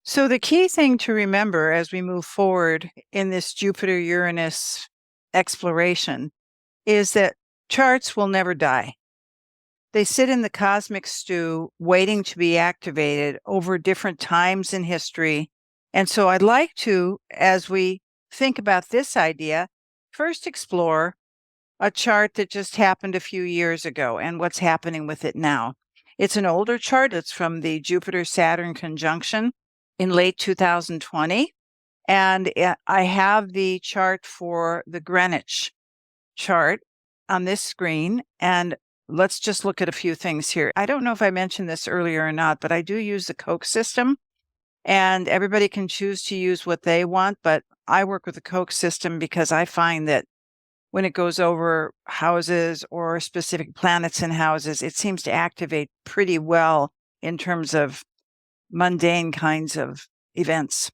So the key thing to remember as we move forward in this Jupiter-Uranus exploration is that charts will never die. They sit in the cosmic stew waiting to be activated over different times in history. And so I'd like to, as we think about this idea, first explore a chart that just happened a few years ago and what's happening with it now. It's an older chart. It's from the Jupiter-Saturn conjunction in late 2020. And I have the chart for the Greenwich chart on this screen. And let's just look at a few things here. I don't know if I mentioned this earlier or not, but I do use the Koch system. And everybody can choose to use what they want. But I work with the Koch system because I find that when it goes over houses or specific planets in houses, it seems to activate pretty well in terms of mundane kinds of events.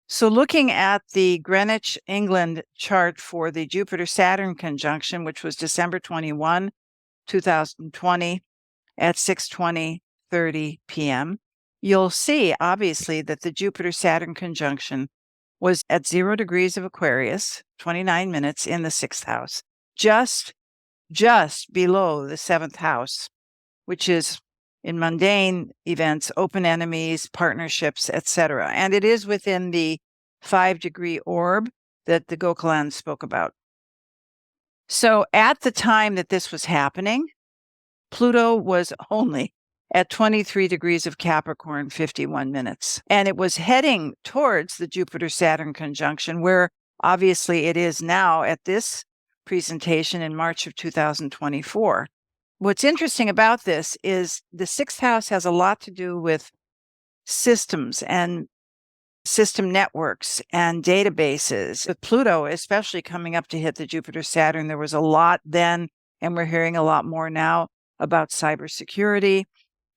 So looking at the Greenwich, England chart for the Jupiter-Saturn conjunction, which was December 21, 2020 at 6:20:30 p.m., you'll see obviously that the Jupiter-Saturn conjunction was at 0 degrees of Aquarius, 29 minutes in the 6th house, just below the 7th house, which is in mundane events, open enemies, partnerships, etc. And it is within the 5-degree orb that the Goklan spoke about. So at the time that this was happening, Pluto was only at 23 degrees of Capricorn, 51 minutes. And it was heading towards the Jupiter-Saturn conjunction, where obviously it is now at this presentation in March of 2024. What's interesting about this is the 6th house has a lot to do with systems and system networks and databases. With Pluto, especially coming up to hit the Jupiter-Saturn, there was a lot then, and we're hearing a lot more now about cybersecurity.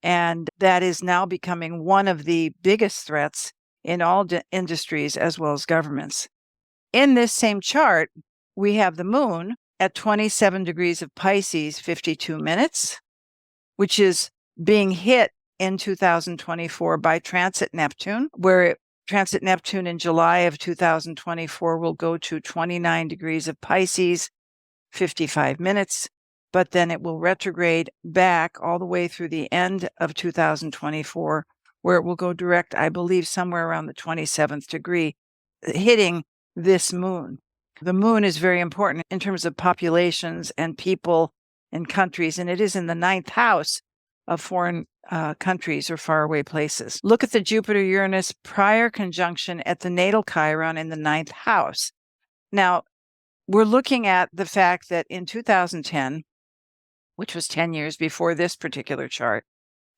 And that is now becoming one of the biggest threats in all industries as well as governments. In this same chart, we have the moon at 27 degrees of Pisces, 52 minutes, which is being hit in 2024 by transit Neptune, where transit Neptune in July of 2024 will go to 29 degrees of Pisces, 55 minutes, but then it will retrograde back all the way through the end of 2024, where it will go direct, I believe, somewhere around the 27th degree, hitting this moon. The moon is very important in terms of populations and people and countries, and it is in the 9th house of foreign countries or faraway places. Look at the Jupiter-Uranus prior conjunction at the natal Chiron in the 9th house. Now, we're looking at the fact that in 2010, which was 10 years before this particular chart,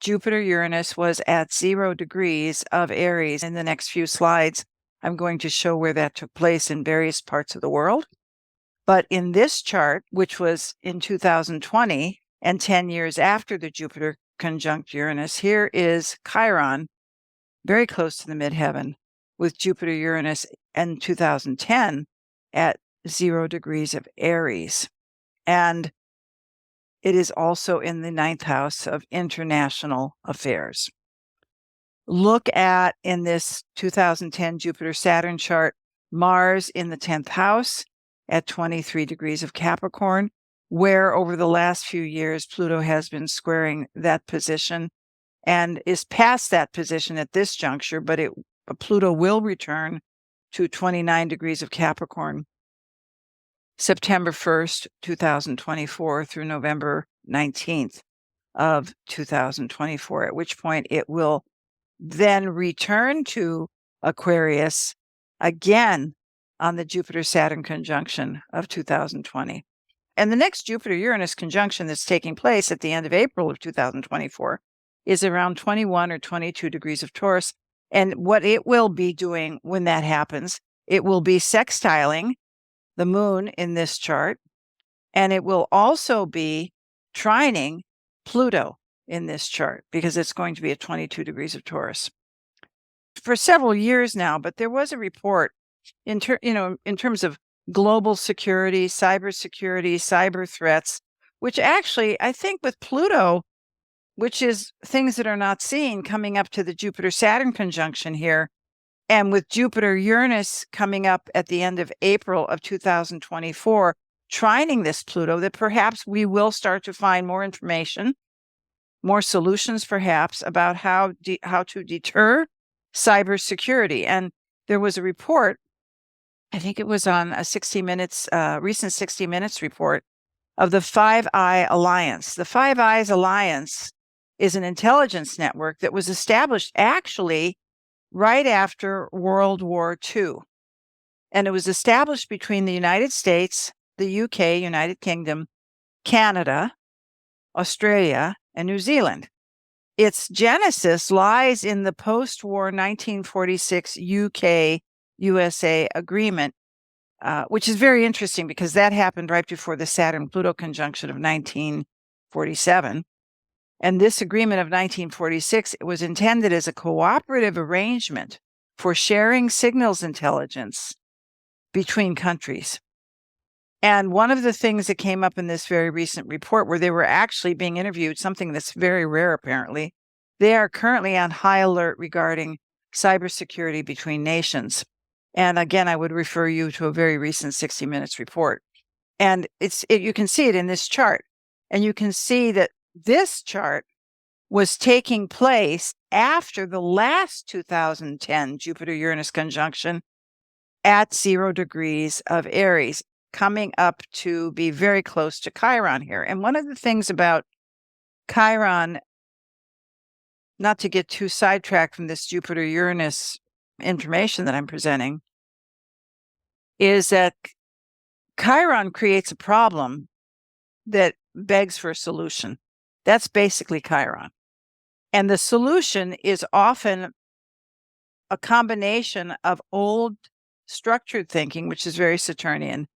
Jupiter-Uranus was at 0 degrees of Aries. In the next few slides, I'm going to show where that took place in various parts of the world. But in this chart, which was in 2020 and 10 years after the Jupiter conjunct Uranus, here is Chiron, very close to the midheaven, with Jupiter-Uranus in 2010 at 0 degrees of Aries. And it is also in the 9th house of international affairs. Look at, in this 2010 Jupiter-Saturn chart, Mars in the 10th house at 23 degrees of Capricorn, where over the last few years, Pluto has been squaring that position and is past that position at this juncture, but Pluto will return to 29 degrees of Capricorn September 1st, 2024 through November 19th of 2024, at which point it will then return to Aquarius again on the Jupiter-Saturn conjunction of 2020. And the next Jupiter-Uranus conjunction that's taking place at the end of April of 2024 is around 21 or 22 degrees of Taurus. And what it will be doing when that happens, it will be sextiling the moon in this chart, and it will also be trining Pluto in this chart because it's going to be at 22 degrees of Taurus for several years now. But there was a report in terms of global security, cybersecurity, cyber threats, which actually I think with Pluto which is things that are not seen coming up to the Jupiter-Saturn conjunction here. And with Jupiter-Uranus coming up at the end of April of 2024, trining this Pluto, that perhaps we will start to find more information, more solutions perhaps about how to deter cybersecurity. And there was a report, I think it was on a 60 Minutes, recent 60 Minutes report of the Five Eye Alliance. The Five Eyes Alliance is an intelligence network that was established actually right after World War II. And it was established between the United States, the UK, United Kingdom, Canada, Australia, and New Zealand. Its genesis lies in the post-war 1946 UK-USA agreement, which is very interesting because that happened right before the Saturn-Pluto conjunction of 1947. And this agreement of 1946, it was intended as a cooperative arrangement for sharing signals intelligence between countries. And one of the things that came up in this very recent report, where they were actually being interviewed, something that's very rare apparently, they are currently on high alert regarding cybersecurity between nations. And again, I would refer you to a very recent 60 Minutes report. And you can see it in this chart. And you can see that this chart was taking place after the last 2010 Jupiter-Uranus conjunction at 0 degrees of Aries, coming up to be very close to Chiron here. And one of the things about Chiron, not to get too sidetracked from this Jupiter-Uranus information that I'm presenting, is that Chiron creates a problem that begs for a solution. That's basically Chiron. And the solution is often a combination of old structured thinking, which is very Saturnian,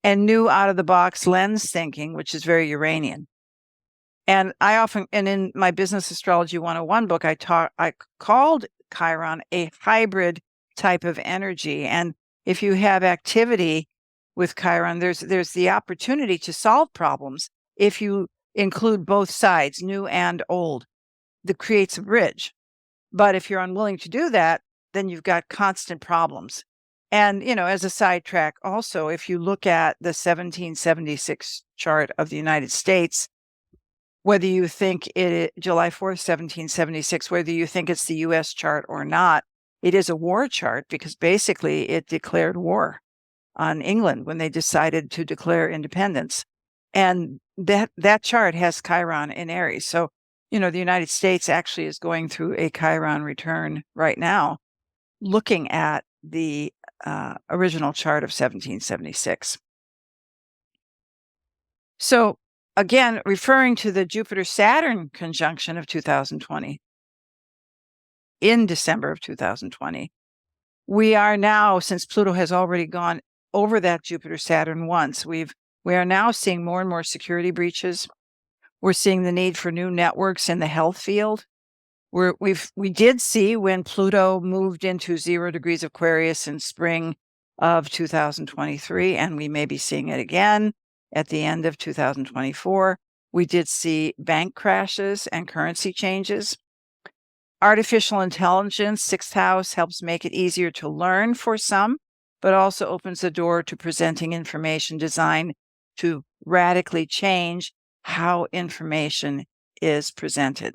and new out-of-the-box lens thinking, which is very Uranian. And in my Business Astrology 101 book, I called Chiron a hybrid type of energy. And if you have activity with Chiron, there's the opportunity to solve problems if you include both sides, new and old. That creates a bridge. But if you're unwilling to do that, then you've got constant problems. And, as a sidetrack, also, if you look at the 1776 chart of the United States, whether you think July 4th, 1776, whether you think it's the US chart or not, it is a war chart because basically it declared war on England when they decided to declare independence. And that chart has Chiron in Aries. So, the United States actually is going through a Chiron return right now, looking at the original chart of 1776. So again, referring to the Jupiter-Saturn conjunction of 2020, in December of 2020, we are now, since Pluto has already gone over that Jupiter-Saturn once, we are now seeing more and more security breaches. We're seeing the need for new networks in the health field. We did see when Pluto moved into 0 degrees of Aquarius in spring of 2023, and we may be seeing it again at the end of 2024. We did see bank crashes and currency changes. Artificial intelligence, 6th house, helps make it easier to learn for some, but also opens the door to presenting information designed to radically change how information is presented.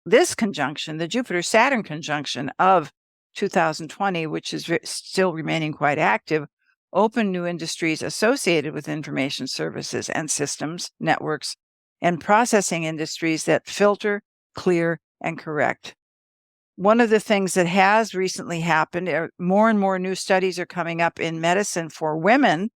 This conjunction, the Jupiter-Saturn conjunction of 2020, which is still remaining quite active, opened new industries associated with information services and systems, networks, and processing industries that filter, clear, and correct. One of the things that has recently happened, more and more new studies are coming up in medicine for women,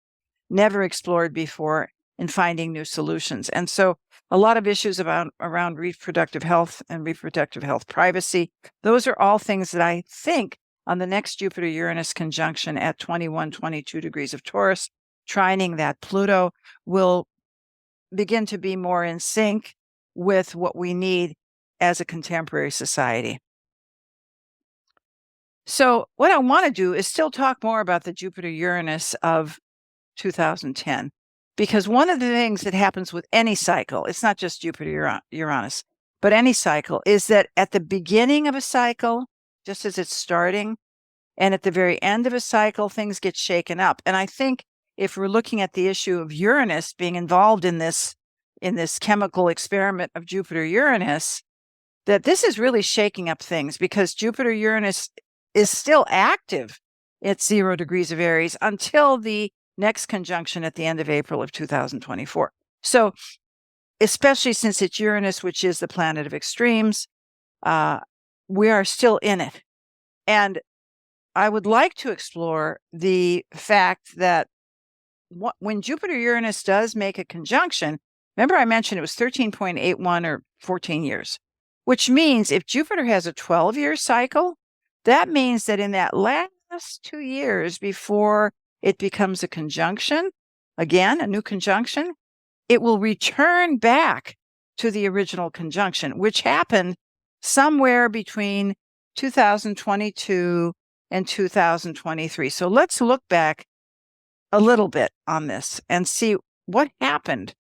never explored before, in finding new solutions. And so a lot of issues around reproductive health and reproductive health privacy, those are all things that I think on the next Jupiter-Uranus conjunction at 21, 22 degrees of Taurus, trining that Pluto, will begin to be more in sync with what we need as a contemporary society. So what I want to do is still talk more about the Jupiter-Uranus of 2010. Because one of the things that happens with any cycle, it's not just Jupiter-Uranus, but any cycle, is that at the beginning of a cycle, just as it's starting, and at the very end of a cycle, things get shaken up. And I think if we're looking at the issue of Uranus being involved in this chemical experiment of Jupiter-Uranus, that this is really shaking up things, because Jupiter-Uranus is still active at 0 degrees of Aries until the next conjunction at the end of April of 2024. So especially since it's Uranus, which is the planet of extremes, we are still in it. And I would like to explore the fact that when Jupiter-Uranus does make a conjunction, remember I mentioned it was 13.81 or 14 years, which means if Jupiter has a 12-year cycle, that means that in that last 2 years before it becomes a conjunction, again, a new conjunction, it will return back to the original conjunction, which happened somewhere between 2022 and 2023. So let's look back a little bit on this and see what happened.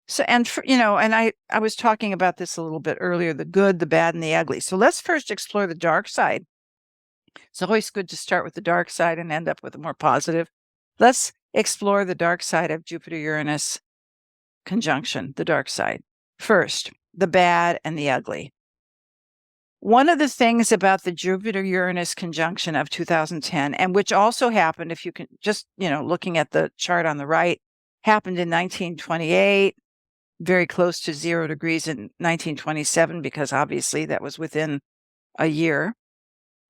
So, and I was talking about this a little bit earlier, the good, the bad, and the ugly. So let's first explore the dark side. It's always good to start with the dark side and end up with a more positive. Let's explore the dark side of Jupiter-Uranus conjunction, the dark side. First, the bad and the ugly. One of the things about the Jupiter-Uranus conjunction of 2010, and which also happened, if you can just, looking at the chart on the right, happened in 1928, very close to 0 degrees in 1927, because obviously that was within a year.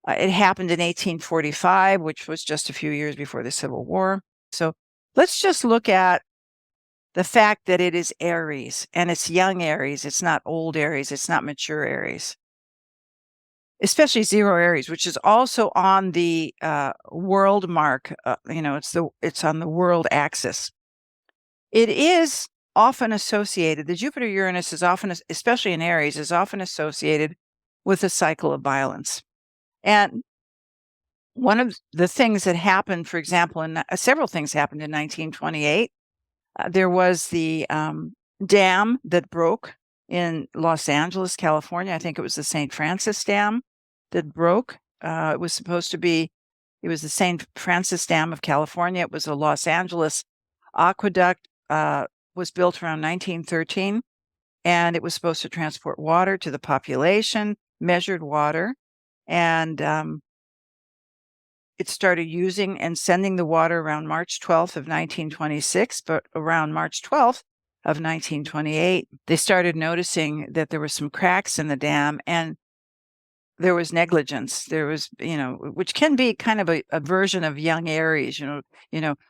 It happened in 1845, which was just a few years before the Civil War. So let's just look at the fact that it is Aries, and it's young Aries. It's not old Aries. It's not mature Aries. Especially 0 Aries, which is also on the world mark. It's on the world axis. It is often associated. The Jupiter-Uranus is often, especially in Aries, is often associated with a cycle of violence. And one of the things that happened, for example, several things happened in 1928. There was the dam that broke in Los Angeles, California. I think it was the St. Francis Dam that broke. It was the St. Francis Dam of California. It was a Los Angeles aqueduct, was built around 1913, and it was supposed to transport water to the population, measured water, and it started using and sending the water around March 12th of 1926, but around March 12th of 1928, they started noticing that there were some cracks in the dam, and there was negligence. There was, which can be kind of a version of young Aries,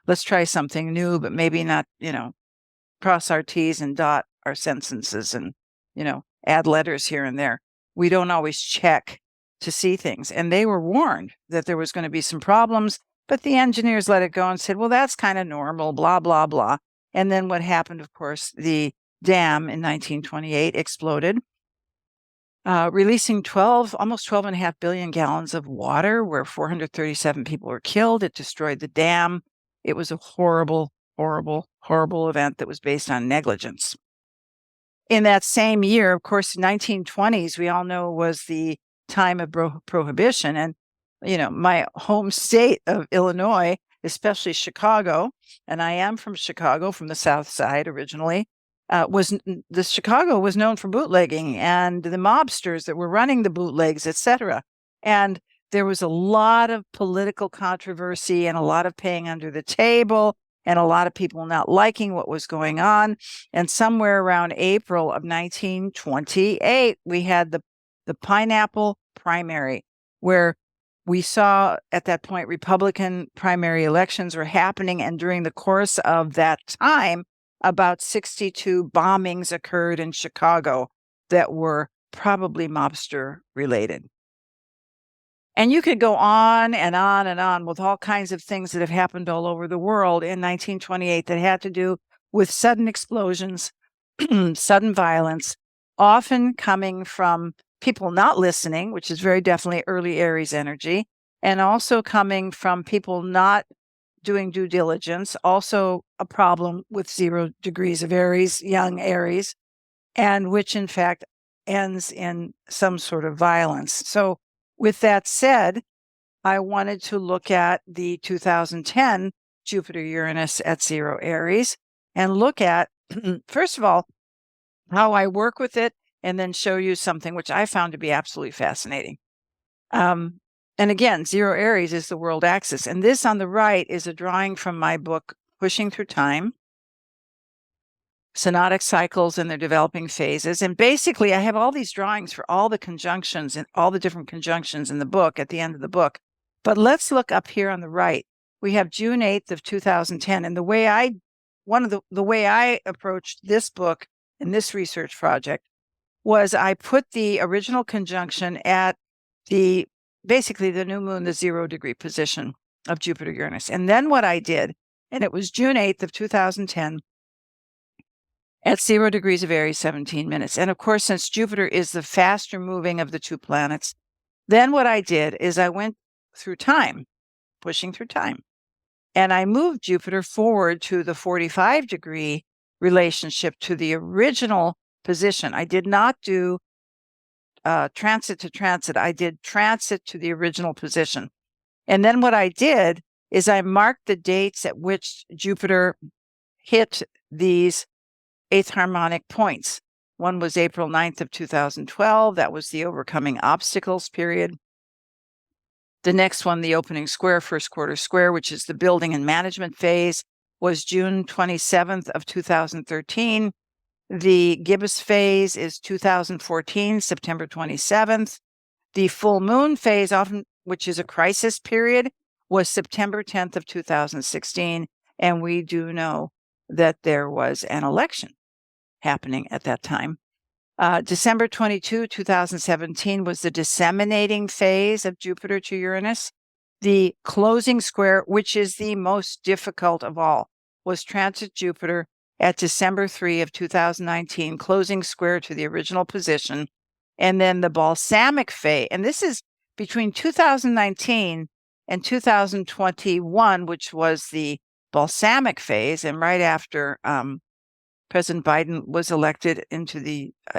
let's try something new, but maybe not, cross our T's and dot our sentences and, add letters here and there. We don't always check to see things. And they were warned that there was going to be some problems, but the engineers let it go and said, well, that's kind of normal, blah, blah, blah. And then what happened, of course, the dam in 1928 exploded, releasing almost 12.5 billion gallons of water, where 437 people were killed. It destroyed the dam. It was a horrible, horrible, horrible event that was based on negligence. In that same year, of course, 1920s, we all know, was the time of prohibition. And, my home state of Illinois, especially Chicago, and I am from Chicago, from the South Side originally, Chicago was known for bootlegging and the mobsters that were running the bootlegs, etc. And there was a lot of political controversy and a lot of paying under the table and a lot of people not liking what was going on. And somewhere around April of 1928, we had the pineapple primary, where we saw at that point Republican primary elections were happening. And during the course of that time, about 62 bombings occurred in Chicago that were probably mobster related. And you could go on and on and on with all kinds of things that have happened all over the world in 1928 that had to do with sudden explosions, sudden violence, often coming from people not listening, which is very definitely early Aries energy, and also coming from people not doing due diligence, also a problem with 0 degrees of Aries, young Aries. and which in fact ends in some sort of violence. So with that said, I wanted to look at the 2010 Jupiter-Uranus at 0 Aries and look at, first of all, how I work with it, and then show you something which I found to be absolutely fascinating. And again, 0 Aries is the world axis. And this on the right is a drawing from my book, Pushing Through Time, Synodic Cycles and Their Developing Phases. And basically, I have all these drawings for all the conjunctions and all the different conjunctions in the book at the end of the book. But let's look up here on the right. We have June 8th of 2010. And the way I approached this book and this research project was I put the original conjunction at basically the new moon, the 0 degree position of Jupiter-Uranus. And then what I did, and it was June 8th of 2010 at 0 degrees of Aries, 17 minutes. And of course, since Jupiter is the faster moving of the two planets, then what I did is I went through time, pushing through time. And I moved Jupiter forward to the 45 degree relationship to the original position. I did not do transit to transit. I did transit to the original position. And then what I did is I marked the dates at which Jupiter hit these 8th harmonic points. One was April 9th of 2012. That was the overcoming obstacles period. The next one, the opening square, first quarter square, which is the building and management phase, was June 27th of 2013. The gibbous phase is 2014, September 27th. The full moon phase, often which is a crisis period, was September 10th of 2016. And we do know that there was an election happening at that time. December 22, 2017 was the disseminating phase of Jupiter to Uranus. The closing square, which is the most difficult of all, was transit Jupiter at December 3 of 2019, closing square to the original position. And then the balsamic phase, and this is between 2019 and 2021, which was the balsamic phase, and right after President Biden was elected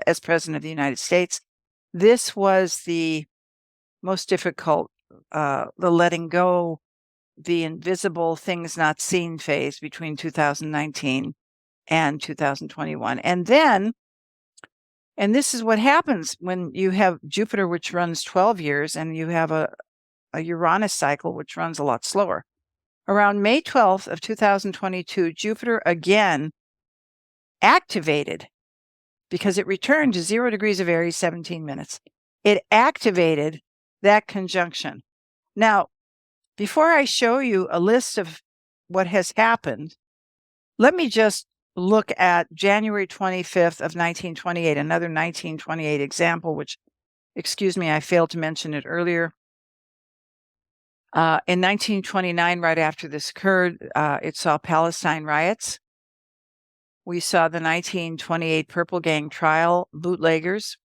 as president of the United States. This was the most difficult, the letting go, the invisible things not seen phase between 2019 and 2021. And this is what happens when you have Jupiter, which runs 12 years, and you have a Uranus cycle, which runs a lot slower. Around May 12th of 2022, Jupiter again activated, because it returned to 0 degrees of Aries, 17 minutes. It activated that conjunction. Now, before I show you a list of what has happened, let me just look at January 25th of 1928, another 1928 example, which, excuse me, I failed to mention it earlier. In 1929, right after this occurred, it saw Palestine riots. We saw the 1928 Purple Gang trial, bootleggers.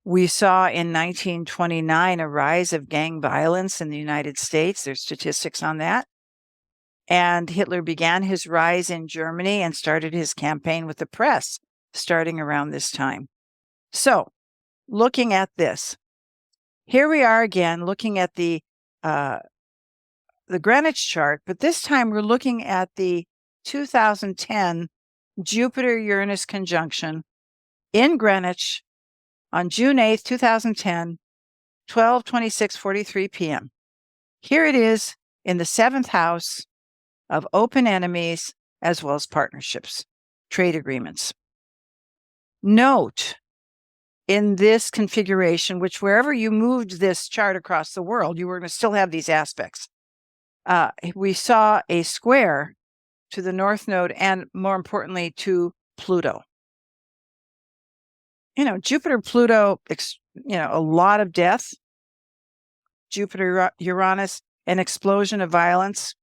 We saw in 1929 a rise of gang violence in the United States. There's statistics on that. And Hitler began his rise in Germany and started his campaign with the press starting around this time. So, looking at this, here we are again looking at the Greenwich chart, but this time we're looking at the 2010 Jupiter-Uranus conjunction in Greenwich on June 8th, 2010, 12:26:43 p.m. Here it is in the 7th house of open enemies as well as partnerships, trade agreements. Note in this configuration, which wherever you moved this chart across the world, you were going to still have these aspects. We saw a square to the North Node and, more importantly, to Pluto. Jupiter, Pluto, a lot of death. Jupiter, Uranus, an explosion of violence.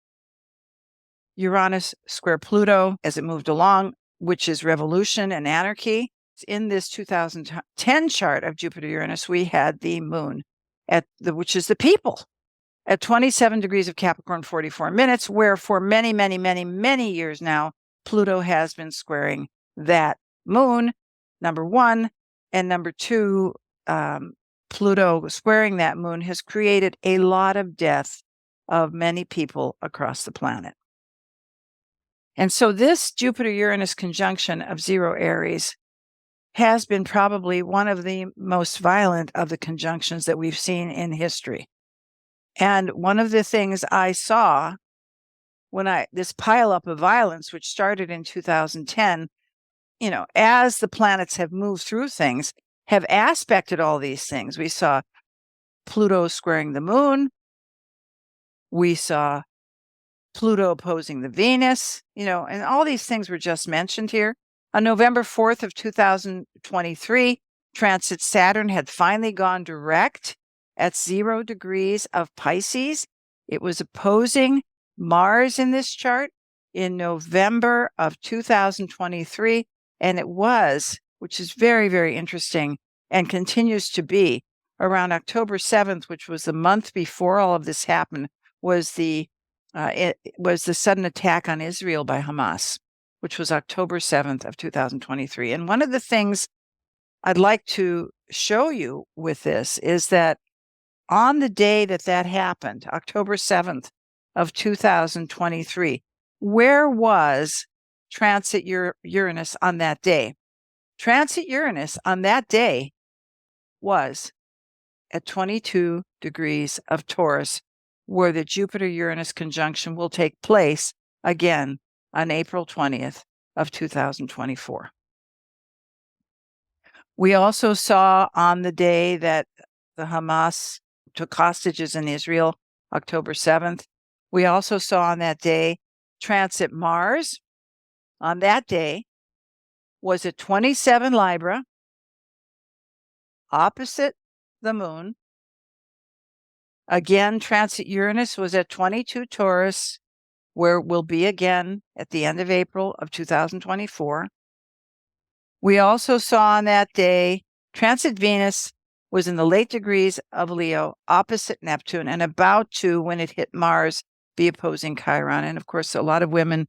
Uranus square Pluto as it moved along, which is revolution and anarchy. In this 2010 chart of Jupiter-Uranus, we had the moon, which is the people, at 27 degrees of Capricorn, 44 minutes, where for many, many, many, many years now, Pluto has been squaring that moon. number one, and number two, Pluto squaring that moon has created a lot of death of many people across the planet. And so this Jupiter-Uranus conjunction of 0 Aries has been probably one of the most violent of the conjunctions that we've seen in history. And one of the things I saw when this pileup of violence, which started in 2010, as the planets have moved through things, have aspected all these things. We saw Pluto squaring the moon. We saw Pluto opposing the Venus, and all these things were just mentioned here. On November 4th of 2023, transit Saturn had finally gone direct at 0 degrees of Pisces. It was opposing Mars in this chart in November of 2023, and it was, which is very, very interesting and continues to be, around October 7th, which was the month before all of this happened, it was the sudden attack on Israel by Hamas, which was October 7th of 2023. And one of the things I'd like to show you with this is that on the day that happened, October 7th of 2023, where was transit Uranus on that day? Transit Uranus on that day was at 22 degrees of Taurus, where the Jupiter-Uranus conjunction will take place again on April 20th of 2024. We also saw on the day that the Hamas took hostages in Israel, October 7th, we also saw on that day transit Mars. On that day was at 27 Libra, opposite the moon. Again, transit Uranus was at 22 Taurus, where it will be again at the end of April of 2024. We also saw on that day, transit Venus was in the late degrees of Leo, opposite Neptune, and about to, when it hit Mars, be opposing Chiron. And of course, a lot of women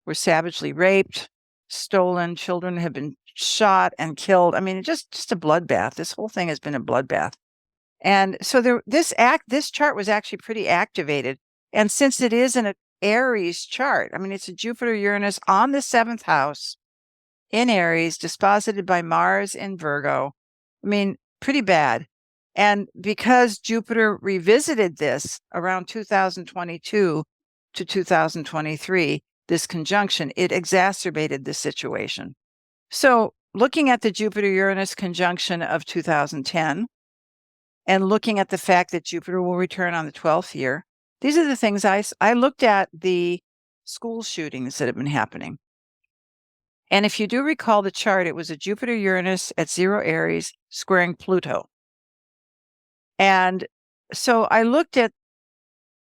were savagely raped, stolen, children have been shot and killed. I mean, just a bloodbath. This whole thing has been a bloodbath. And so this chart was actually pretty activated. And since it is an Aries chart, I mean, it's a Jupiter-Uranus on the 7th house in Aries, disposited by Mars in Virgo. I mean, pretty bad. And because Jupiter revisited this around 2022 to 2023, this conjunction, it exacerbated the situation. So looking at the Jupiter-Uranus conjunction of 2010, and looking at the fact that Jupiter will return on the 12th year, these are the things I looked at the school shootings that have been happening. And if you do recall the chart, it was a Jupiter-Uranus at 0 Aries squaring Pluto. And so I looked at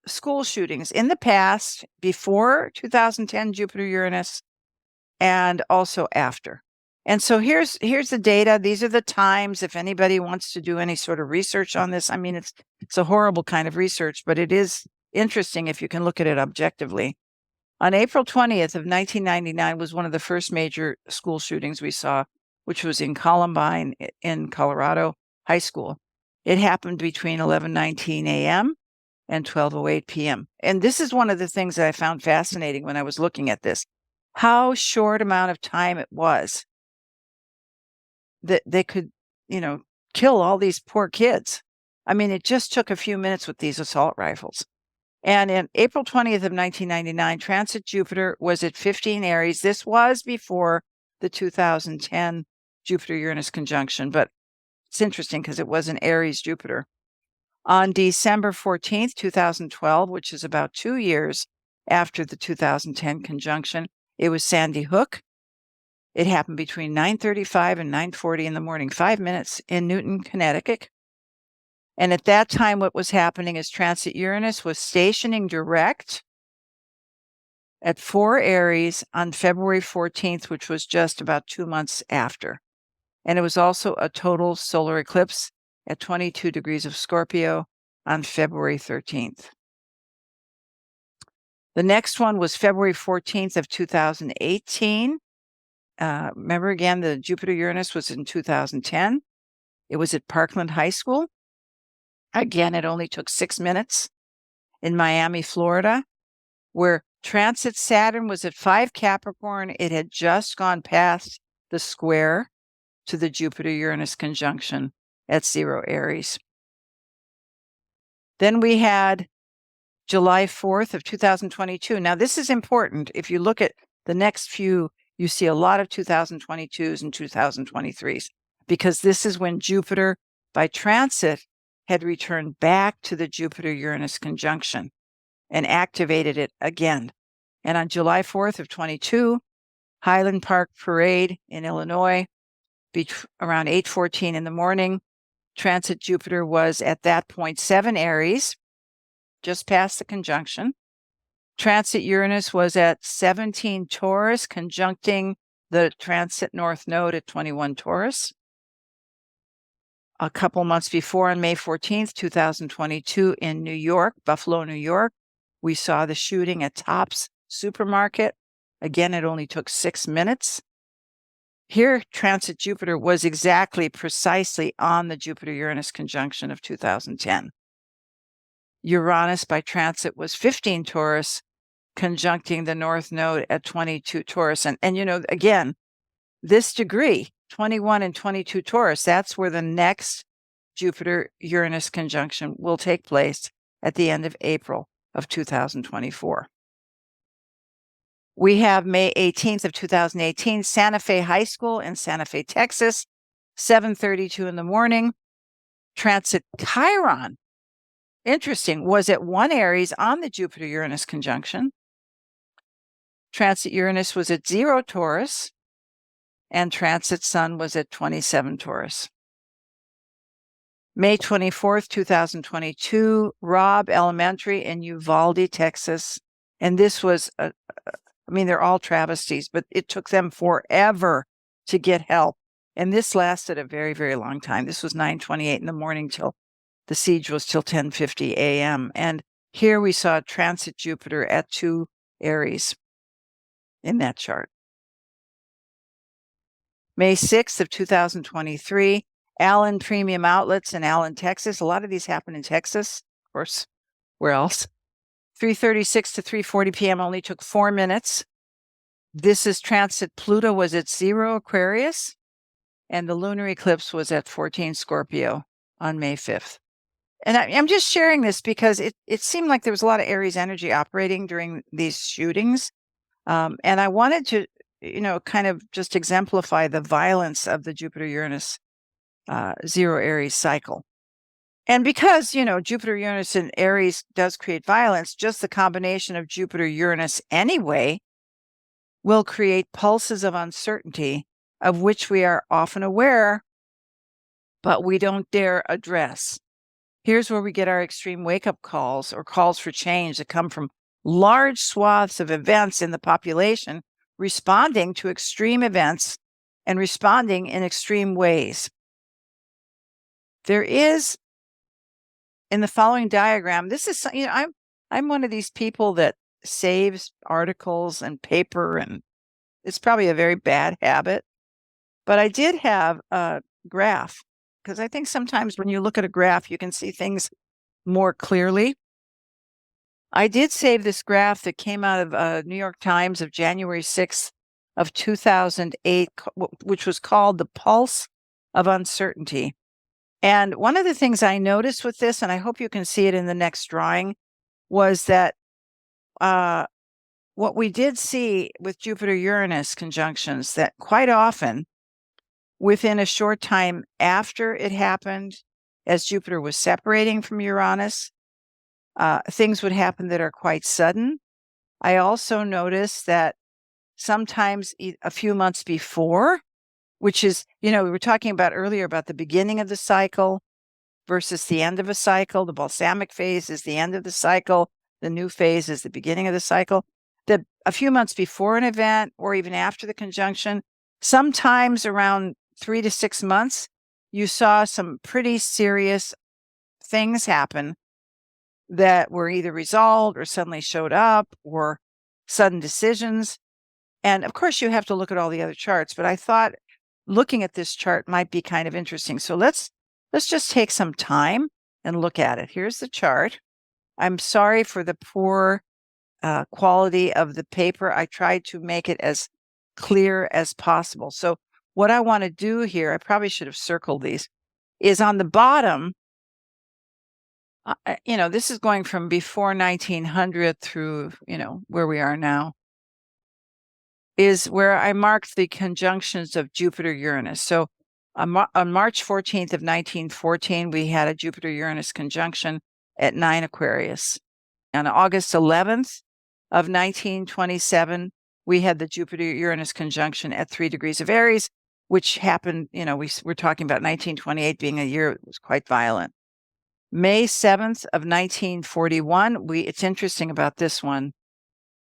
school shootings in the past, before 2010 Jupiter-Uranus, and also after. And so here's the data. These are the times. If anybody wants to do any sort of research on this, I mean, it's a horrible kind of research, but it is interesting if you can look at it objectively. On April 20th of 1999 was one of the first major school shootings we saw, which was in Columbine in Colorado High School. It happened between 11:19 a.m. and 12:08 p.m. And this is one of the things that I found fascinating when I was looking at this, how short amount of time it was that they could, kill all these poor kids. I mean, it just took a few minutes with these assault rifles. And in April 20th of 1999, transit Jupiter was at 15 Aries. This was before the 2010 Jupiter-Uranus conjunction, but it's interesting because it was an Aries Jupiter. On December 14th, 2012, which is about 2 years after the 2010 conjunction, it was Sandy Hook. It happened between 9:35 and 9:40 in the morning, 5 minutes in Newton, Connecticut. And at that time, what was happening is transit Uranus was stationing direct at 4 Aries on February 14th, which was just about 2 months after. And it was also a total solar eclipse at 22 degrees of Scorpio on February 13th. The next one was February 14th of 2018. Remember again, the Jupiter-Uranus was in 2010. It was at Parkland High School. Again, it only took 6 minutes in Miami, Florida, where transit Saturn was at 5 Capricorn. It had just gone past the square to the Jupiter-Uranus conjunction at 0 Aries. Then we had July 4th of 2022. Now, this is important. If you look at the next few, you see a lot of 2022s and 2023s, because this is when Jupiter by transit had returned back to the Jupiter-Uranus conjunction and activated it again. And on July 4th of 22, Highland Park Parade in Illinois, around 8:14 in the morning, transit Jupiter was at that point 7 Aries, just past the conjunction. Transit Uranus was at 17 Taurus, conjuncting the transit North Node at 21 Taurus. A couple months before, on May 14th, 2022, in New York, Buffalo, New York, we saw the shooting at Tops Supermarket. Again, it only took 6 minutes. Here, transit Jupiter was precisely on the Jupiter-Uranus conjunction of 2010. Uranus by transit was 15 Taurus, conjuncting the North Node at 22 Taurus. And again, this degree, 21 and 22 Taurus, that's where the next Jupiter-Uranus conjunction will take place at the end of April of 2024. We have May 18th of 2018, Santa Fe High School in Santa Fe, Texas, 7:32 in the morning. Transit Chiron, interesting, was at 1 Aries on the Jupiter-Uranus conjunction. Transit Uranus was at 0 Taurus, and transit Sun was at 27 Taurus. May 24th, 2022, Robb Elementary in Uvalde, Texas. And this was, they're all travesties, but it took them forever to get help. And this lasted a very, very long time. This was 9:28 in the morning till the siege was till 10:50 a.m. And here we saw transit Jupiter at 2 Aries in that chart. May 6th of 2023, Allen Premium Outlets in Allen, Texas. A lot of these happen in Texas, of course. Where else? 3:36 to 3:40 p.m. only took 4 minutes. This is transit Pluto was at 0 Aquarius, and the lunar eclipse was at 14 Scorpio on May 5th. And I'm just sharing this because it seemed like there was a lot of Aries energy operating during these shootings. And I wanted to, kind of just exemplify the violence of the Jupiter-Uranus 0 Aries cycle. And because, Jupiter-Uranus in Aries does create violence, just the combination of Jupiter-Uranus anyway will create pulses of uncertainty of which we are often aware, but we don't dare address. Here's where we get our extreme wake-up calls or calls for change that come from large swaths of events in the population responding to extreme events and responding in extreme ways. There is, in the following diagram, this is, I'm one of these people that saves articles and paper, and it's probably a very bad habit. But I did have a graph, because I think sometimes when you look at a graph, you can see things more clearly. I did save this graph that came out of New York Times of January 6th of 2008, which was called The Pulse of Uncertainty. And one of the things I noticed with this, and I hope you can see it in the next drawing, was that what we did see with Jupiter-Uranus conjunctions, that quite often, within a short time after it happened, as Jupiter was separating from Uranus, things would happen that are quite sudden. I also noticed that sometimes a few months before, which is, we were talking about earlier about the beginning of the cycle versus the end of a cycle. The balsamic phase is the end of the cycle. The new phase is the beginning of the cycle. A few months before an event or even after the conjunction, sometimes around 3 to 6 months, you saw some pretty serious things happen that were either resolved or suddenly showed up, or sudden decisions. And of course, you have to look at all the other charts, but I thought looking at this chart might be kind of interesting. So let's just take some time and look at it. Here's the chart. I'm sorry for the poor quality of the paper. I tried to make it as clear as possible. So what I want to do here, I probably should have circled these, is on the bottom, this is going from before 1900 through, where we are now, is where I marked the conjunctions of Jupiter-Uranus. So on March 14th of 1914, we had a Jupiter-Uranus conjunction at 9 Aquarius. On August 11th of 1927, we had the Jupiter-Uranus conjunction at 3 degrees of Aries, which happened, we're talking about 1928 being a year that was quite violent. May 7th of 1941, it's interesting about this one.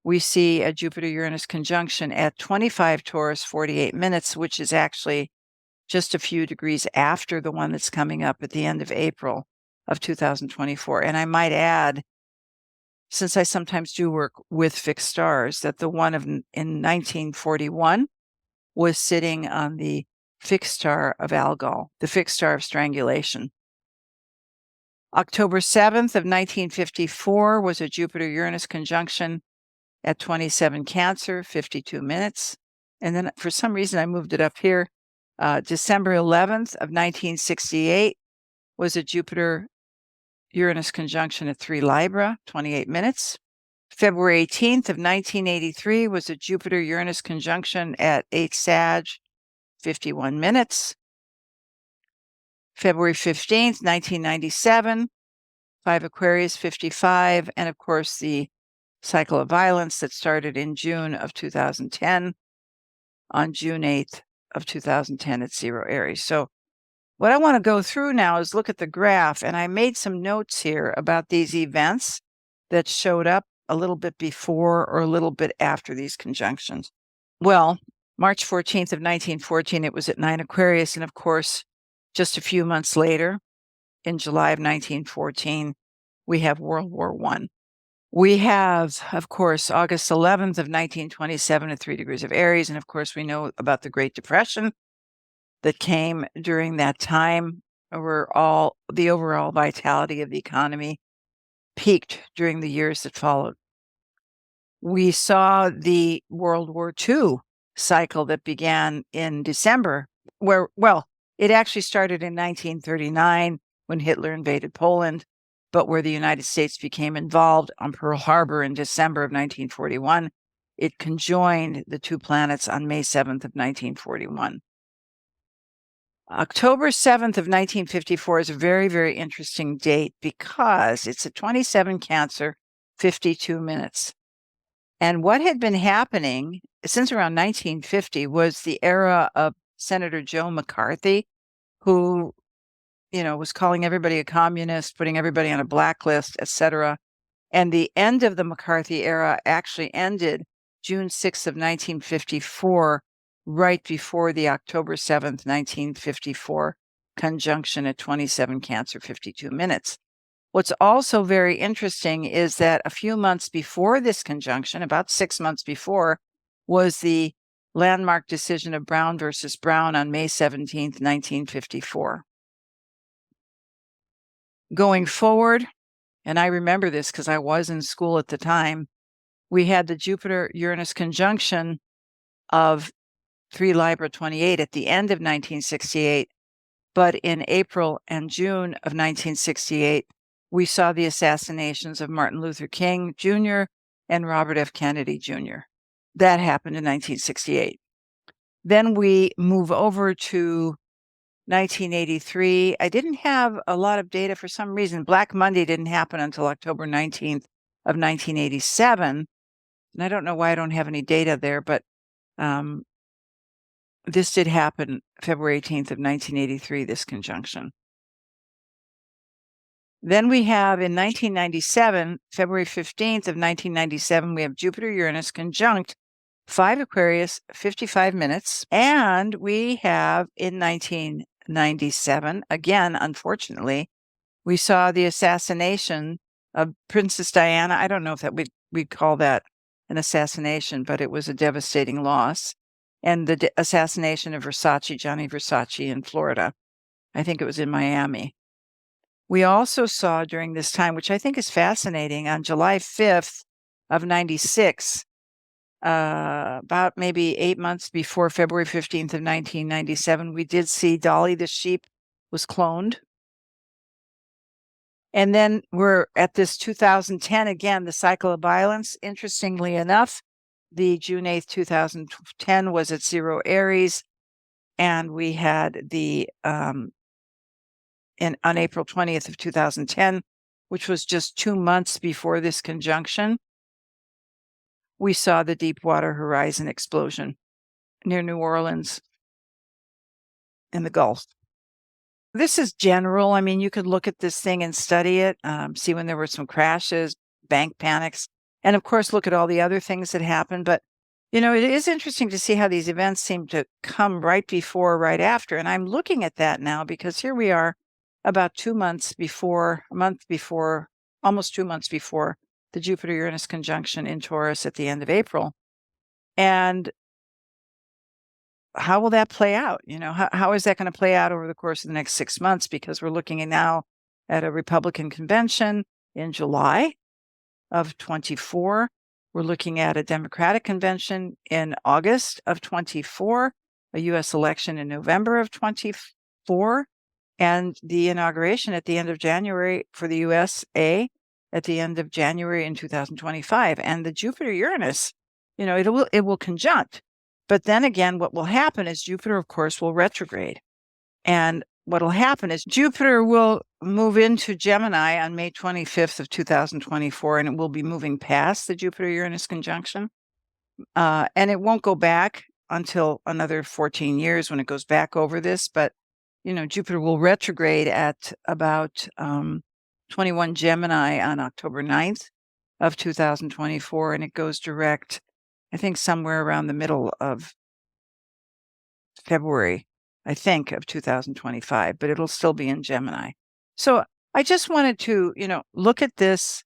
We see a Jupiter-Uranus conjunction at 25 Taurus, 48 minutes, which is actually just a few degrees after the one that's coming up at the end of April of 2024. And I might add, since I sometimes do work with fixed stars, that the one in 1941 was sitting on the fixed star of Algol, the fixed star of strangulation. October 7th of 1954 was a Jupiter-Uranus conjunction at 27 Cancer, 52 minutes. And then for some reason, I moved it up here. December 11th of 1968 was a Jupiter-Uranus conjunction at 3 Libra, 28 minutes. February 18th of 1983 was a Jupiter-Uranus conjunction at 8 Sag, 51 minutes. February 15th, 1997, 5 Aquarius, 55, and of course the cycle of violence that started in June of 2010 on June 8th of 2010 at 0 Aries. So what I want to go through now is look at the graph, and I made some notes here about these events that showed up a little bit before or a little bit after these conjunctions. Well, March 14th of 1914, it was at 9 Aquarius, and of course, just a few months later, in July of 1914, we have World War I. We have, of course, August 11th of 1927 at 3 degrees of Aries, and of course, we know about the Great Depression that came during that time. The overall vitality of the economy peaked during the years that followed. We saw the World War II cycle that began in December, it actually started in 1939 when Hitler invaded Poland, but where the United States became involved on Pearl Harbor in December of 1941. It conjoined the two planets on May 7th of 1941. October 7th of 1954 is a very, very interesting date because it's at 27 Cancer, 52 minutes. And what had been happening since around 1950 was the era of Senator Joe McCarthy, who, was calling everybody a communist, putting everybody on a blacklist, etc. And the end of the McCarthy era actually ended June 6th of 1954, right before the October 7th, 1954 conjunction at 27 Cancer, 52 minutes. What's also very interesting is that a few months before this conjunction, about 6 months before, was the landmark decision of Brown versus Brown on May 17th, 1954. Going forward, and I remember this because I was in school at the time, we had the Jupiter-Uranus conjunction of 3 Libra 28 at the end of 1968, but in April and June of 1968, we saw the assassinations of Martin Luther King Jr. and Robert F. Kennedy Jr. That happened in 1968. Then we move over to 1983. I didn't have a lot of data for some reason. Black Monday didn't happen until October 19th of 1987. And I don't know why I don't have any data there, but this did happen February 18th of 1983, this conjunction. Then we have in 1997, February 15th of 1997, we have Jupiter-Uranus conjunct 5 Aquarius, 55 minutes. And we have in 1997, again, unfortunately, we saw the assassination of Princess Diana. I don't know if we'd call that an assassination, but it was a devastating loss. And the assassination of Johnny Versace in Florida. I think it was in Miami. We also saw during this time, which I think is fascinating, on July 5th of 96, about maybe 8 months before February 15th of 1997, we did see Dolly the sheep was cloned. And then we're at this 2010, again, the cycle of violence. Interestingly enough, the June 8th, 2010 was at 0 Aries, and we had the on April 20th of 2010, which was just 2 months before this conjunction, we saw the Deepwater Horizon explosion near New Orleans in the Gulf. This is general. I mean, you could look at this thing and study it, see when there were some crashes, bank panics, and of course, look at all the other things that happened. But, it is interesting to see how these events seem to come right before, right after. And I'm looking at that now because here we are about 2 months before, almost 2 months before the Jupiter-Uranus conjunction in Taurus at the end of April. And how will that play out? How is that going to play out over the course of the next 6 months? Because we're looking now at a Republican convention in July of 24. We're looking at a Democratic convention in August of 24, a U.S. election in November of 24, and the inauguration at the end of January for the USA at the end of January in 2025. And the Jupiter-Uranus, it will conjunct. But then again, what will happen is Jupiter, of course, will retrograde. And what will happen is Jupiter will move into Gemini on May 25th of 2024, and it will be moving past the Jupiter-Uranus conjunction. And it won't go back until another 14 years when it goes back over this. But, Jupiter will retrograde at about 21 Gemini on October 9th of 2024, and it goes direct, I think, somewhere around the middle of February, I think, of 2025, but it'll still be in Gemini. So I just wanted to, look at this.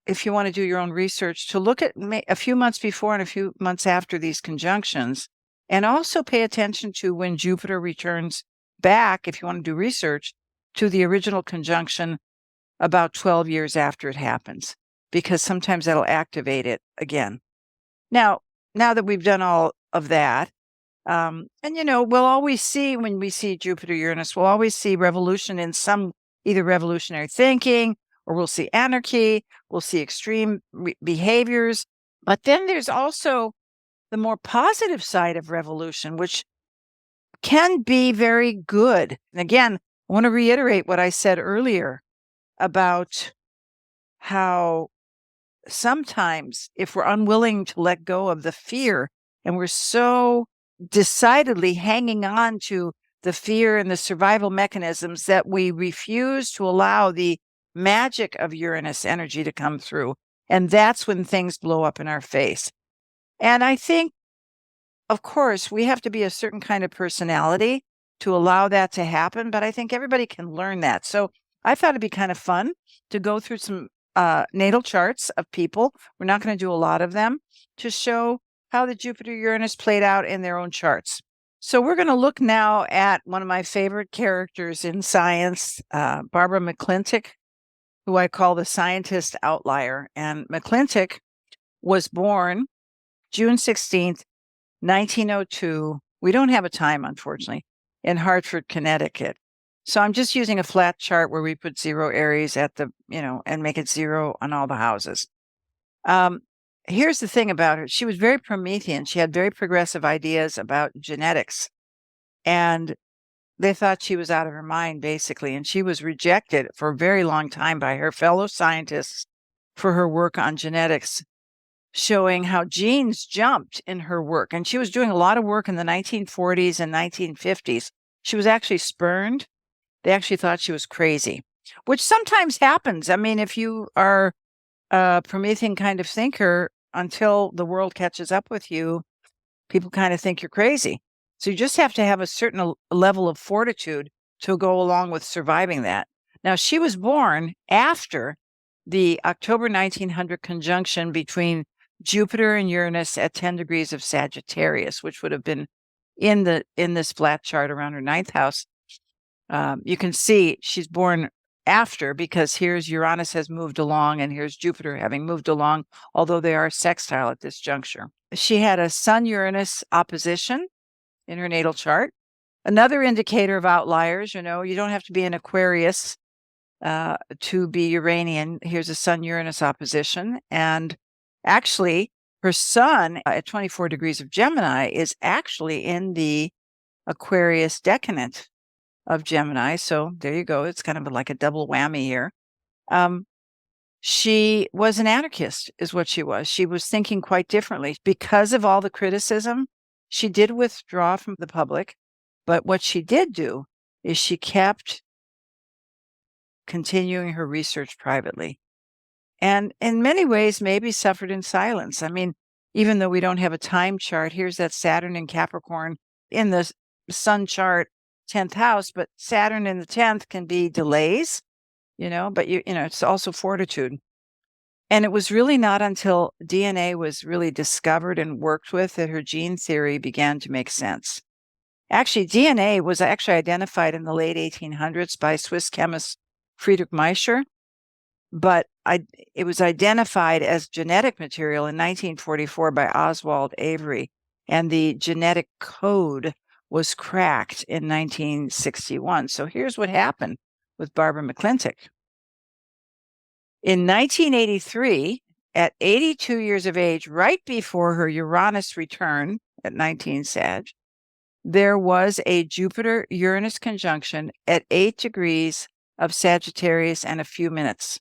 If you want to do your own research, to look at a few months before and a few months after these conjunctions, and also pay attention to when Jupiter returns back, if you want to do research, to the original conjunction about 12 years after it happens, because sometimes that'll activate it again. Now that we've done all of that, and we'll always see, when we see Jupiter-Uranus, we'll always see revolution in some, either revolutionary thinking, or we'll see anarchy, we'll see extreme behaviors. But then there's also the more positive side of revolution, which can be very good. And again, I want to reiterate what I said earlier about how sometimes if we're unwilling to let go of the fear, and we're so decidedly hanging on to the fear and the survival mechanisms that we refuse to allow the magic of Uranus energy to come through. And that's when things blow up in our face. And I think, of course, we have to be a certain kind of personality to allow that to happen, but I think everybody can learn that. So I thought it'd be kind of fun to go through some natal charts of people. We're not going to do a lot of them, to show how the Jupiter-Uranus played out in their own charts. So we're going to look now at one of my favorite characters in science, Barbara McClintock, who I call the scientist outlier. And McClintock was born June 16th, 1902. We don't have a time, unfortunately, in Hartford, Connecticut. So I'm just using a flat chart where we put 0 Aries at the, and make it 0 on all the houses. Here's the thing about her. She was very Promethean. She had very progressive ideas about genetics. And they thought she was out of her mind, basically. And she was rejected for a very long time by her fellow scientists for her work on genetics, showing how genes jumped in her work. And she was doing a lot of work in the 1940s and 1950s. She was actually spurned. They actually thought she was crazy, which sometimes happens. I mean, if you are a Promethean kind of thinker, until the world catches up with you, people kind of think you're crazy. So you just have to have a certain level of fortitude to go along with surviving that. Now, she was born after the October 1900 conjunction between Jupiter and Uranus at 10 degrees of Sagittarius, which would have been in this flat chart around her ninth house. You can see she's born after, because here's Uranus has moved along and here's Jupiter having moved along, although they are sextile at this juncture. She had a Sun-Uranus opposition in her natal chart. Another indicator of outliers, you don't have to be an Aquarius to be Uranian. Here's a Sun-Uranus opposition. And actually, her Sun at 24 degrees of Gemini is actually in the Aquarius decadent of Gemini. So there you go. It's kind of like a double whammy here. She was an anarchist, is what she was. She was thinking quite differently. Because of all the criticism, she did withdraw from the public. But what she did do is she kept continuing her research privately. And in many ways, maybe suffered in silence. I mean, even though we don't have a time chart, here's that Saturn in Capricorn in the Sun chart, 10th house, but Saturn in the 10th can be delays, but it's also fortitude. And it was really not until DNA was really discovered and worked with that her gene theory began to make sense. Actually, DNA was identified in the late 1800s by Swiss chemist Friedrich Miescher, but it was identified as genetic material in 1944 by Oswald Avery, and the genetic code was cracked in 1961. So here's what happened with Barbara McClintock. In 1983, at 82 years of age, right before her Uranus return at 19 Sag, there was a Jupiter-Uranus conjunction at 8 degrees of Sagittarius and a few minutes,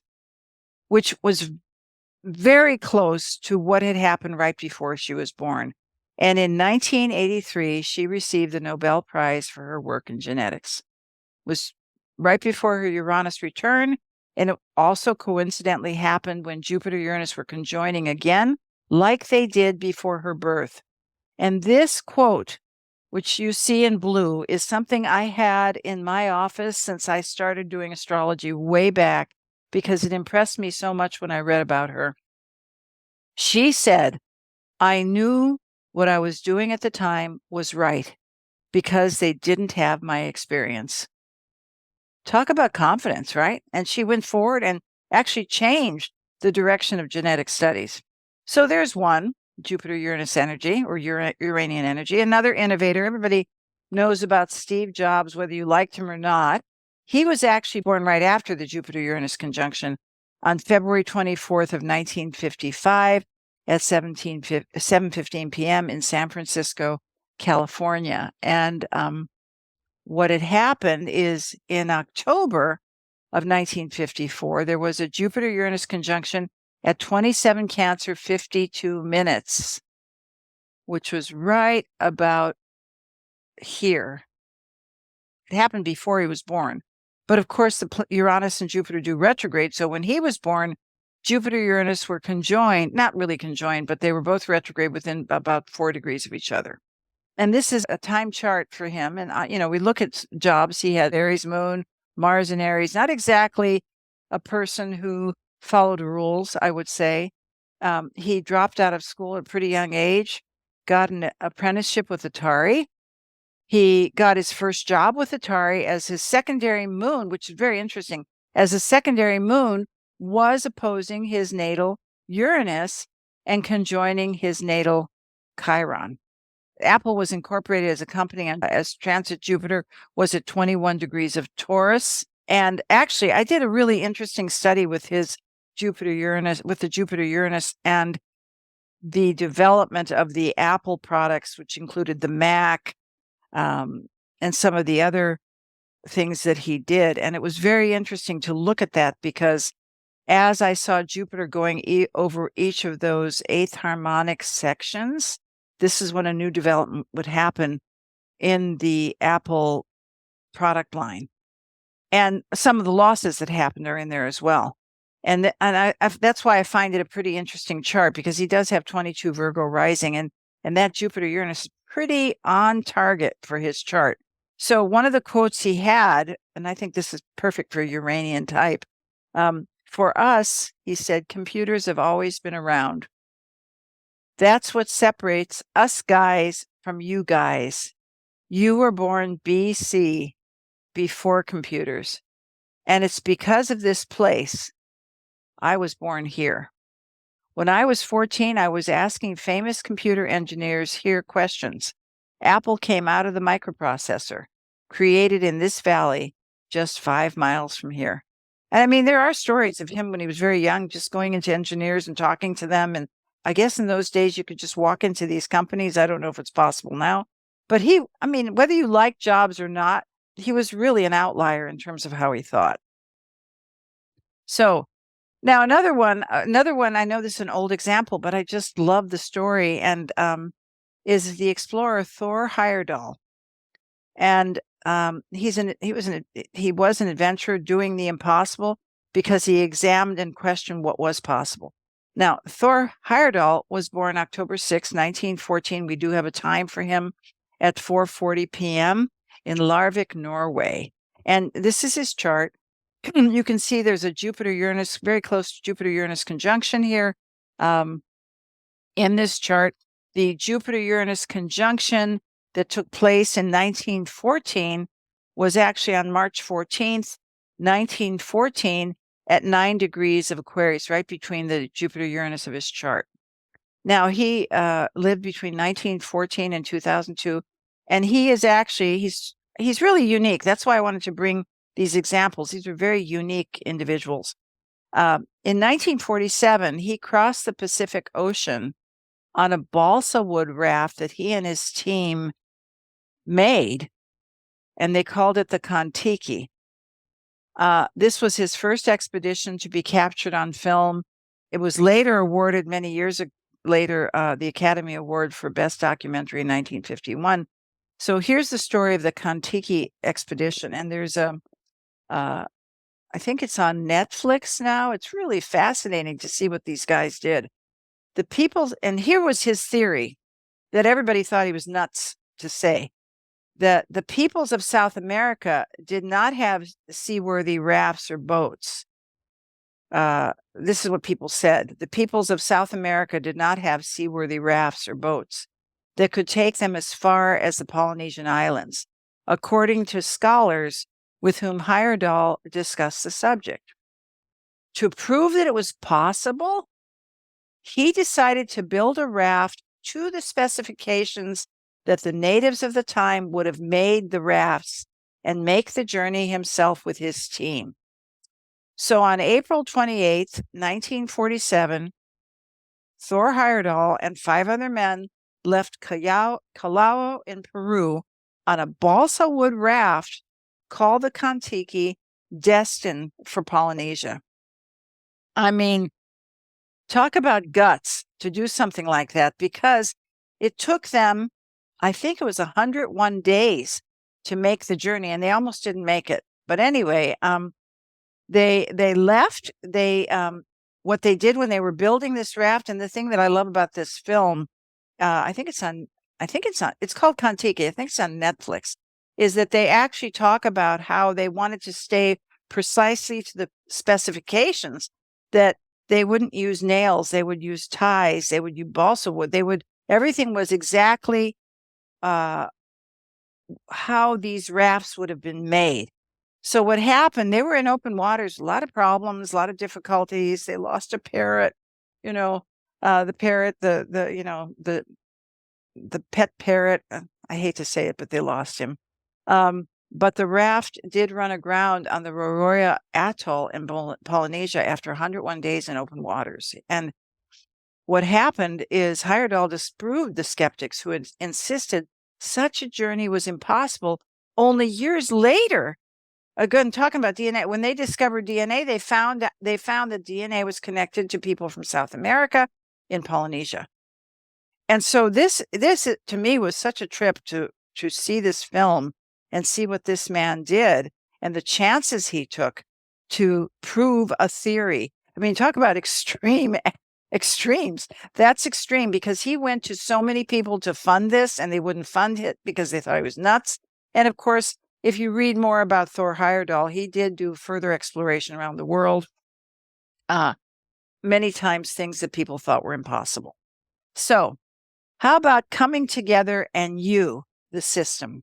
which was very close to what had happened right before she was born. And in 1983, she received the Nobel Prize for her work in genetics. It was right before her Uranus return, and it also coincidentally happened when Jupiter-Uranus were conjoining again, like they did before her birth. And this quote, which you see in blue, is something I had in my office since I started doing astrology way back, because it impressed me so much when I read about her. She said, "I knew what I was doing at the time was right because they didn't have my experience." Talk about confidence, right? And she went forward and actually changed the direction of genetic studies. So there's one, Jupiter-Uranus energy or Uranian energy. Another innovator, everybody knows about Steve Jobs, whether you liked him or not. He was actually born right after the Jupiter-Uranus conjunction on February 24th of 1955 at 7:15 p.m. in San Francisco, California. And what had happened is in October of 1954, there was a Jupiter-Uranus conjunction at 27 Cancer 52 minutes, which was right about here. It happened before he was born. But of course, the Uranus and Jupiter do retrograde. So when he was born, Jupiter-Uranus were conjoined, not really conjoined, but they were both retrograde within about 4 degrees of each other. And this is a time chart for him. And, we look at Jobs. He had Aries moon, Mars in Aries, not exactly a person who followed rules, I would say. He dropped out of school at a pretty young age, got an apprenticeship with Atari. He got his first job with Atari as his secondary moon, which is very interesting, as a secondary moon was opposing his natal Uranus and conjoining his natal Chiron. Apple was incorporated as a company as transit Jupiter was at 21 degrees of Taurus. And actually, I did a really interesting study with his Jupiter-Uranus, with the Jupiter-Uranus and the development of the Apple products, which included the Mac and some of the other things that he did. And it was very interesting to look at that because as I saw Jupiter going over each of those 8th harmonic sections, this is when a new development would happen in the Apple product line. And some of the losses that happened are in there as well. And that's why I find it a pretty interesting chart, because he does have 22 Virgo rising, and that Jupiter-Uranus is pretty on target for his chart. So one of the quotes he had, and I think this is perfect for a Uranian type, For us, he said, computers have always been around. That's what separates us guys from you guys. You were born BC, before computers. And it's because of this place I was born here. When I was 14, I was asking famous computer engineers here questions. Apple came out of the microprocessor, created in this valley, just 5 miles from here. And I mean, there are stories of him when he was very young, just going into engineers and talking to them. And I guess in those days, you could just walk into these companies. I don't know if it's possible now. But I mean, whether you like Jobs or not, he was really an outlier in terms of how he thought. So now another one, I know this is an old example, but I just love the story, and is the explorer Thor Heyerdahl. And he was an adventurer doing the impossible because he examined and questioned what was possible. Now, Thor Heyerdahl was born October 6, 1914. We do have a time for him at 4:40 p.m. in Larvik, Norway. And this is his chart. You can see there's a Jupiter-Uranus, very close to Jupiter-Uranus conjunction here. In this chart, the Jupiter-Uranus conjunction that took place in 1914 was actually on March 14th, 1914, at 9 degrees of Aquarius, right between the Jupiter-Uranus of his chart. Now, he lived between 1914 and 2002, and he is actually, he's really unique. That's why I wanted to bring these examples. These are very unique individuals. In 1947, he crossed the Pacific Ocean on a balsa wood raft that he and his team made, and they called it the Kon-Tiki. This was his first expedition to be captured on film. It was later awarded many years later, the Academy Award for Best Documentary in 1951. So here's the story of the Kon-Tiki expedition, and there's I think it's on Netflix now. It's really fascinating to see what these guys did. And here was his theory that everybody thought he was nuts to say, that the peoples of South America did not have seaworthy rafts or boats. This is what people said. The peoples of South America did not have seaworthy rafts or boats that could take them as far as the Polynesian islands, according to scholars with whom Heyerdahl discussed the subject. To prove that it was possible, he decided to build a raft to the specifications that the natives of the time would have made the rafts and make the journey himself with his team. So on April 28th, 1947, Thor Heyerdahl and 5 other men left Callao in Peru on a balsa wood raft called the Kon-Tiki, destined for Polynesia. I mean, talk about guts to do something like that, because it took them, I think it was 101 days to make the journey, and they almost didn't make it. But anyway, they left. What they did when they were building this raft, and the thing that I love about this film, it's called Kon-Tiki. I think it's on Netflix, is that they actually talk about how they wanted to stay precisely to the specifications, that they wouldn't use nails, they would use ties, they would use balsa wood, everything was exactly how these rafts would have been made. So what happened, they were in open waters, a lot of problems, a lot of difficulties. They lost a parrot, the parrot, the pet parrot. I hate to say it, but they lost him. But the raft did run aground on the Roroya Atoll in Polynesia after 101 days in open waters. And what happened is Heyerdahl disproved the skeptics who had insisted such a journey was impossible. Only years later, again, talking about DNA, when they discovered DNA, they found that DNA was connected to people from South America in Polynesia. And so this to me was such a trip to see this film and see what this man did and the chances he took to prove a theory. I mean, talk about extremes. That's extreme, because he went to so many people to fund this, and they wouldn't fund it because they thought he was nuts. And of course, if you read more about Thor Heyerdahl, he did do further exploration around the world. many times things that people thought were impossible. So how about coming together and you, the system,